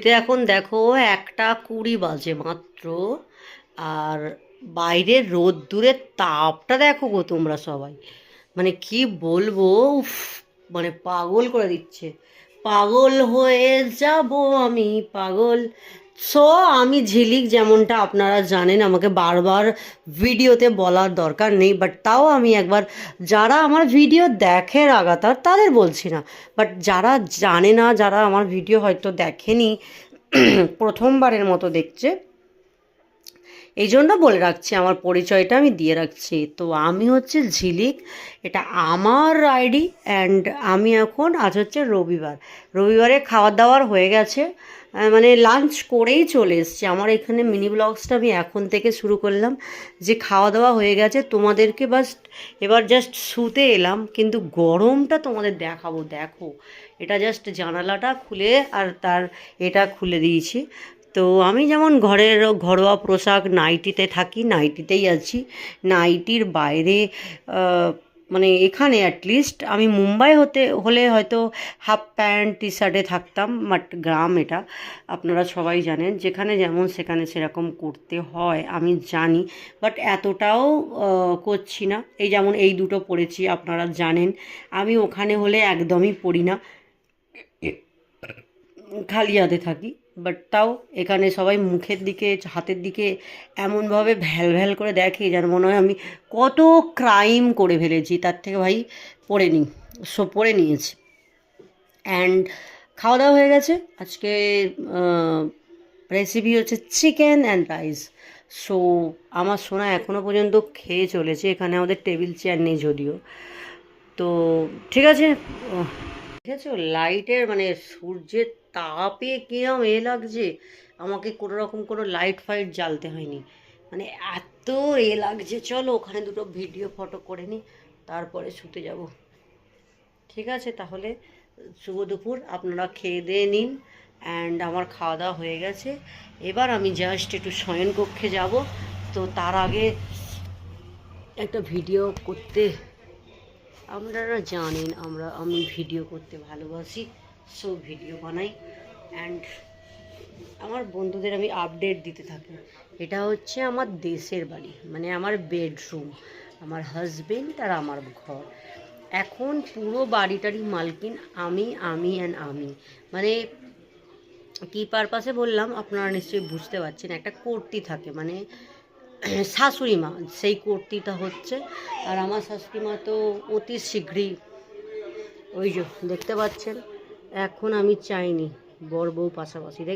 ঘড়িতে এখন দেখো 1:20 বাজে মাত্র। আর বাইরের রোদ্দুরের তাপটা দেখো গো তোমরা সবাই, মানে কি বলবো, উফ, মানে পাগল করে দিচ্ছে। পাগল হয়ে যাব আমি, পাগল। সো আমি ঝিলিক, যেমনটা আপনারা জানেন, আমাকে বারবার ভিডিওতে বলার দরকার নেই, বাট তাও আমি একবার, যারা আমার ভিডিও দেখে লাগাতার তাদের বলছি না, বাট যারা জানে না, যারা আমার ভিডিও হয়তো দেখেনি, প্রথমবারের মতো দেখছে, এই জন্য বলে রাখছি, আমার পরিচয়টা আমি দিয়ে রাখছি। তো আমি হচ্ছে ঝিলিক, এটা আমার আইডি। অ্যান্ড আমি এখন, আজ হচ্ছে রবিবারে খাওয়া দাওয়ার হয়ে গেছে, মানে লাঞ্চ করেই চলে এসছি। আমার এখানে মিনি ব্লগসটা আমি এখন থেকে শুরু করলাম, যে খাওয়া দাওয়া হয়ে গেছে, তোমাদেরকে এবার জাস্ট শুতে এলাম, কিন্তু গরমটা তোমাদের দেখাবো। দেখো, এটা জাস্ট জানালাটা খুলে আর তার এটা খুলে দিয়েছি। তো আমি যেমন ঘরোয়া পোশাক নাইটিতে থাকি, নাইটিতেই আছি। নাইটির বাইরে মানে এখানে অ্যাটলিস্ট, আমি মুম্বাই হলে হয়তো হাফ প্যান্ট টি শার্টে থাকতাম, বাট গ্রাম এটা, আপনারা সবাই জানেন, যেখানে যেমন সেখানে সেরকম করতে হয় আমি জানি, বাট এতটাও করছি না। এই যেমন এই দুটো পরেছি, আপনারা জানেন। আমি ওখানে হলে একদমই পরি না, খালি হাতে থাকি, বাট তাও এখানে সবাই মুখের দিকে, হাতের দিকে এমনভাবে ভ্যাল ভ্যাল করে দেখে যেন মনে হয় আমি কত ক্রাইম করে ফেলেছি। তার থেকে ভাই পড়ে নিই, পড়ে নিয়েছি। অ্যান্ড খাওয়া দাওয়া হয়ে গেছে। আজকে রেসিপি হচ্ছে চিকেন অ্যান্ড রাইস। সো আমার সোনা এখনও পর্যন্ত খেয়ে চলেছে, এখানে আমাদের টেবিল চেয়ার নেই যদিও। তো ঠিক আছে, দেখেছো লাইটের, মানে সূর্যের তাপে কিরম লাগছে, আমাকে কোনো রকম কোনো লাইট ফাইট জ্বালতে হয়নি, মানে এত লাগছে। চলো ওখানে দুটো ভিডিও ফটো করে নিই, তারপরে শুতে যাব। ঠিক আছে তাহলে, শুভ দুপুর, আপনারা খেয়ে দিয়ে নিন। অ্যান্ড আমার খাওয়া দাওয়া হয়ে গেছে, এবার আমি জাস্ট একটু শয়নকক্ষে যাব। তো তার আগে একটা ভিডিও করতে, আপনারা জানেন আমি ভিডিও করতে ভালোবাসি, সো ভিডিও বানাই। অ্যান্ড আমার বন্ধুদের আমি আপডেট দিতে থাকি। এটা হচ্ছে আমার দেশের বাড়ি, মানে আমার বেডরুম, আমার হাজবেন্ড আর আমার ঘর। এখন পুরো বাড়িটারই মালকিন আমি, মানে কী পারপাসে বললাম আপনারা নিশ্চয়ই বুঝতে পারছেন। একটা কর্তি থাকে, মানে শাশুড়ি মা, সেই কর্তিটা হচ্ছে। আর আমার শাশুড়ি মা তো অতি শীঘ্রই, ওই যে দেখতে পাচ্ছেন, এখন আমি চাইনি বর বউ পাশাপাশি, দেখে